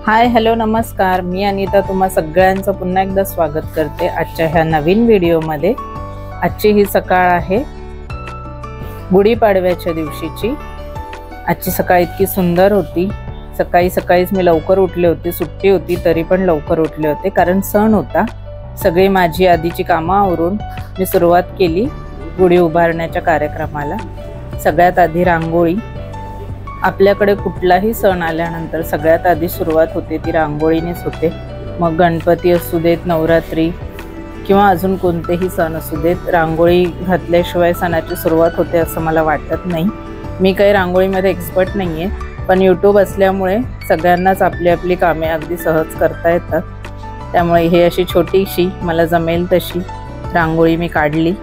Hi hello नमस्कार, मी अनिता तुम्हा सगळ्यांचं पुन्हा एकदा स्वागत करते आजच्या ह्या नवीन व्हिडिओमध्ये। आजची ही सकाळ आहे गुढीपाडव्याच्या दिवशीची। आजची सकाळ इतकी सुंदर होती। सकाळीच मी लवकर उठले होते, सुट्टी होती तरी पण लवकर उठले होते कारण सण होता। सगळी माझी आधीची कामं आवरून मी सुरुवात केली गुढी उभारण्याच्या कार्यक्रमाला। सगळ्यात आधी रांगोळी। आपल्याकडे कुठलाही सण आल्यानंतर सगळ्यात आधी सुरुवात होते ती रांगोळीनेच होते। मग गणपती असू देत, नवरात्री किंवा अजून कोणतेही सण असू देत, रांगोळी घातल्याशिवाय सणाची सुरुवात होते असं मला वाटत नाही। मी काही रांगोळीमध्ये एक्सपर्ट नाही आहे, पण यूट्यूब असल्यामुळे सगळ्यांनाच आपली आपली कामे अगदी सहज करता येतात। त्यामुळे हे अशी छोटीशी मला जमेल तशी रांगोळी मी काढली।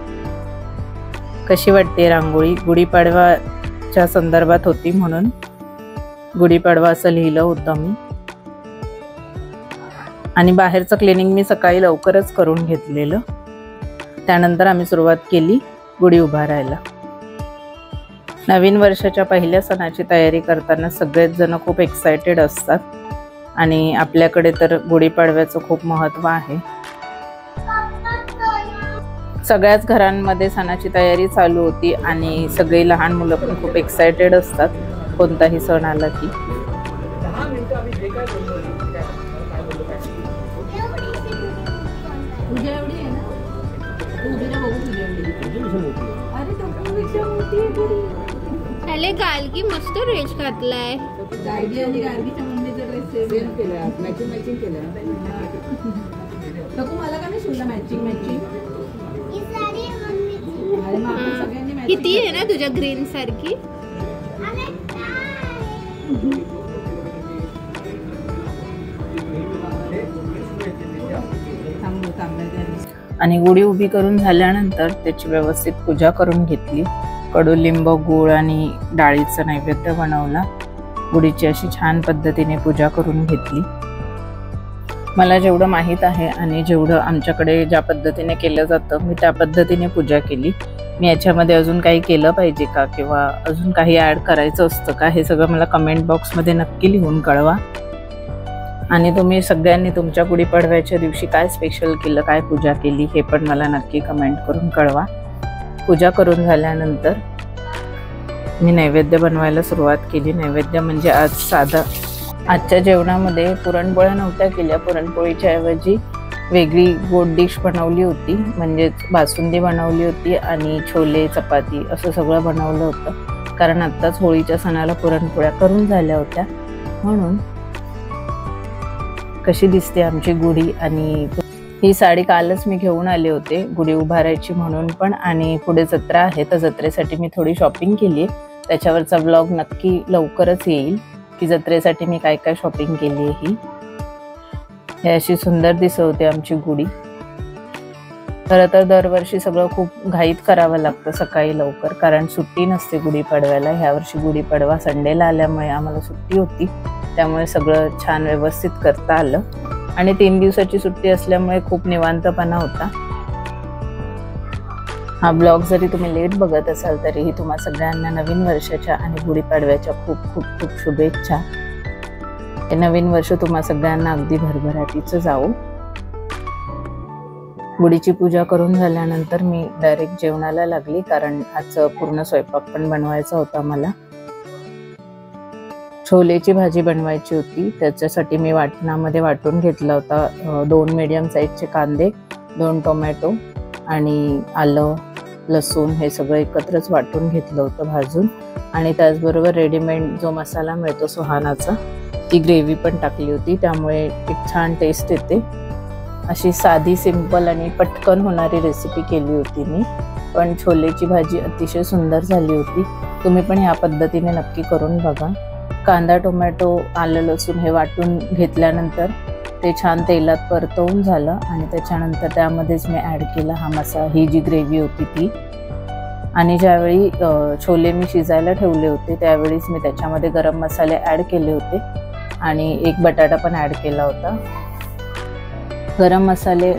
कशी वाटते रांगोळी? गुढीपाडवाच्या संदर्भात होती म्हणून गुढीपाडवा असं लिहिलं होतं मी। आणि बाहेरचं क्लिनिंग मी सकाळी लवकरच करून घेतलेलं। त्यानंतर आम्ही सुरुवात केली गुढी उभारायला। नवीन वर्षाच्या पहिल्या सणाची तयारी करताना सगळेच जण खूप एक्साइटेड असतात आणि आपल्याकडे तर गुढीपाडव्याचं खूप महत्त्व आहे। सगळ्याच घरांमध्ये सणाची तयारी चालू होती आणि सगळे लहान मुलं पण खूप एक्साइटेड असतात कोणताही सण आला की। अरे गालगी मस्त ड्रेस घातलाय। गालगी आणि गालगीच्या मम्मीचा ड्रेस सेम केला, मॅचिंग केलं। नको मला का नाही शिवला मॅचिंग? किती आहे ना तुझ्या ग्रीन सारखी। आणि गुढी उभी करून झाल्यानंतर त्याची व्यवस्थित पूजा करून घेतली। कडुलिंब, गूळ आणि डाळीचं नैवेद्य बनवला। गुढीची अशी छान पद्धतीने पूजा करून घेतली। मला जेवढं माहीत आहे आणि जेवढं आमच्याकडे ज्या पद्धतीने केलं जातं मी त्या पद्धतीने पूजा केली। मी याच्यामध्ये अजून काही केलं पाहिजे का किंवा अजून काही ॲड करायचं असतं का हे सगळं मला कमेंट बॉक्समध्ये नक्की लिहून कळवा। आणि तुम्ही सगळ्यांनी तुमच्या गुढीपाडव्याच्या दिवशी काय स्पेशल केलं, काय पूजा केली हे पण मला नक्की कमेंट करून कळवा। पूजा करून झाल्यानंतर मी नैवेद्य बनवायला सुरुवात केली। नैवेद्य म्हणजे आज साधा आजच्या जेवणामध्ये पुरणपोळ्या नव्हत्या केल्या। पुरणपोळीच्या ऐवजी वेगळी गोड डिश बनवली होती, म्हणजेच बासुंदी बनवली होती आणि छोले चपाती असं सगळं बनवलं होतं। कारण आत्ताच होळीच्या सणाला पुरणपोळ्या करून झाल्या होत्या म्हणून। कशी दिसते आमची गुढी? आणि ही साडी कालच मी घेऊन आले होते गुढी उभारायची म्हणून पण, आणि पुढे जत्रा आहे तर जत्रेसाठी मी थोडी शॉपिंग केली आहे। त्याच्यावरचा ब्लॉग नक्की लवकरच येईल की जत्रेसाठी मी काय काय शॉपिंग केली आहे ही। हे अशी सुंदर दिसत होती आमची गुढी। खरं तर दरवर्षी सगळं खूप घाईत करावं लागतं सकाळी लवकर, कारण सुट्टी नसते गुढीपाडव्याला। ह्या वर्षी गुढीपाडवा संडेला आल्यामुळे आम्हाला सुट्टी होती, त्यामुळे सगळं छान व्यवस्थित करता आलं। आणि 3 दिवसाची सुट्टी असल्यामुळे खूप निवांतपणा होता। हा ब्लॉग जरी तुम्ही लेट बघत असाल तरीही तुम्हा सगळ्यांना नवीन वर्षाच्या आणि गुढीपाडव्याच्या खूप खूप खूप शुभेच्छा। हे नवीन वर्ष तुम्हा सगळ्यांना अगदी भरभराटीचं जावो। गुढीची पूजा करून झाल्यानंतर मी डायरेक्ट जेवणाला लागली, कारण आजचं पूर्ण स्वयंपाक पण बनवायचा होता मला। छोलेची भाजी बनवायची होती, त्याच्यासाठी मी वाटणामध्ये वाटून घेतला होता 2 मीडियम साईजचे कांदे, 2 टोमॅटो आणि आलं लसूण हे सगळं एकत्रच वाटून घेतलं होतं भाजून। आणि त्याचबरोबर रेडीमेड जो मसाला मिळतो सुहानाचा ती ग्रेव्ही पण टाकली होती, त्यामुळे एक छान टेस्ट येते। अशी साधी सिंपल आणि पटकन होणारी रेसिपी केली होती मी, पण छोलेची भाजी अतिशय सुंदर झाली होती। तुम्ही पण ह्या पद्धतीने नक्की करून बघा। कांदा, टोमॅटो, आलं लसूण हे वाटून घेतल्यानंतर ते छान तेलात परतवून झालं आणि त्याच्यानंतर त्यामध्येच मी ॲड केला हा मसाला, ही जी ग्रेव्ही होती ती। आणि ज्यावेळी छोले मी शिजायला ठेवले होते त्यावेळीच मी त्याच्यामध्ये गरम मसाले ॲड केले होते आणि 1 बटाटा पण ॲड केला होता। गरम मसाले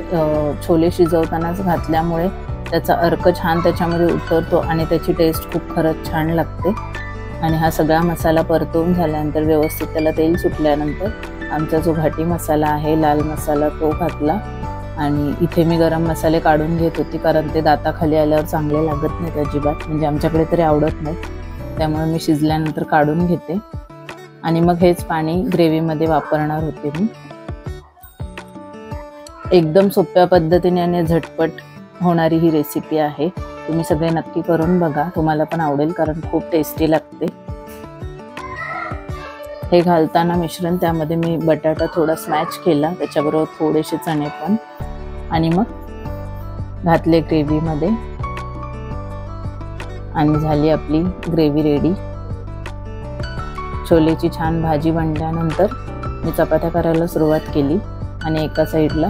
छोले शिजवतानाच घातल्यामुळे त्याचा अर्क छान त्याच्यामध्ये उतरतो आणि त्याची टेस्ट खूप खरंच छान लागते। आणि हा सगळा मसाला परतवून झाल्यानंतर व्यवस्थित त्याला तेल सुटल्यानंतर आमचा जो घाटी मसाला आहे लाल मसाला तो घातला आणि इथे मी गरम मसाले काढून घेत होती कारण ते दाताखाली आल्यावर चांगले लागत नाहीत अजिबात, म्हणजे आमच्याकडे तरी आवडत नाही, त्यामुळे मी शिजल्यानंतर काढून घेते आणि मग हेच पाणी ग्रेव्हीमध्ये वापरणार होते मी। एकदम सोप्या पद्धतीने आणि झटपट होणारी ही रेसिपी आहे, तुम्ही सगळे नक्की करून बघा, तुम्हाला पण आवडेल कारण खूप टेस्टी लागते। हे घालताना मिश्रण त्यामध्ये मी बटाटा थोडा स्मॅश केला, त्याच्याबरोबर थोडेसे चणे पण, आणि मग घातले ग्रेव्हीमध्ये आणि झाली आपली ग्रेव्ही रेडी। छोलेची छान भाजी बनल्यानंतर मी चपात्या करायला सुरुवात केली आणि एका साईडला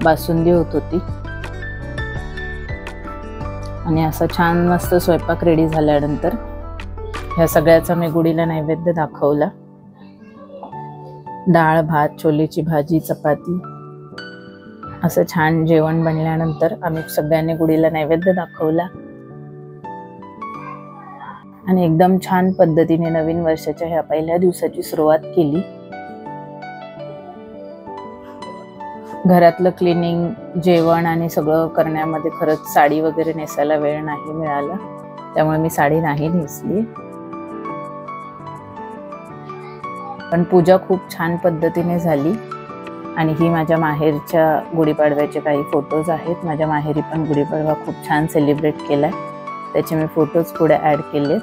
बासुंदी होत होती आणि असा छान मस्त स्वयंपाक रेडी झाल्यानंतर ह्या सगळ्याचा मी गुढीला नैवेद्य दाखवला। डाळ भात छोलेची भाजी चपाती असं छान जेवण बनल्यानंतर आम्ही सगळ्यांनी गुढीला नैवेद्य दाखवला आणि एकदम छान पद्धतीने नवीन वर्षाच्या ह्या पहिल्या दिवसाची सुरुवात केली। घरातलं क्लिनिंग जेवण आणि सगळं करण्यामध्ये खरंच साडी वगैरे नेसायला वेळ नाही मिळाला, त्यामुळे मी साडी नाही नेसली, पण पूजा खूप छान पद्धतीने झाली। आणि ही माझ्या माहेरच्या गुढीपाडव्याचे काही फोटोज आहेत, माझ्या माहेरी पण गुढीपाडवा खूप छान सेलिब्रेट केलाय, त्याचे मी फोटोज पुढे ॲड केले।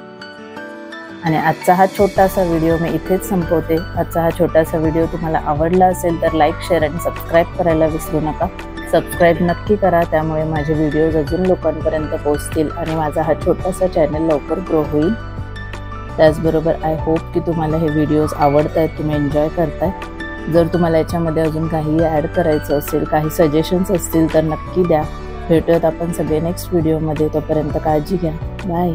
आणि आजचा हा छोटासा व्हिडिओ मी इथेच संपवते। आजचा हा छोटासा व्हिडिओ तुम्हाला आवडला असेल तर लाईक शेअर आणि सबस्क्राईब करायला विसरू नका। सबस्क्राईब नक्की करा, त्यामुळे माझे व्हिडिओज अजून लोकांपर्यंत पोहोचतील आणि माझा हा छोटासा चॅनल लवकर ग्रो होईल। त्याचबरोबर आय होप की तुम्हाला हे व्हिडिओज आवडत आहेत, तुम्ही एन्जॉय करताय। जर तुम्हाला याच्यामध्ये अजून काही ॲड करायचं असेल, काही सजेशन्स असतील तर नक्की द्या। भेटूयात आपण सगळे नेक्स्ट व्हिडिओमध्ये, तोपर्यंत काळजी घ्या, बाय।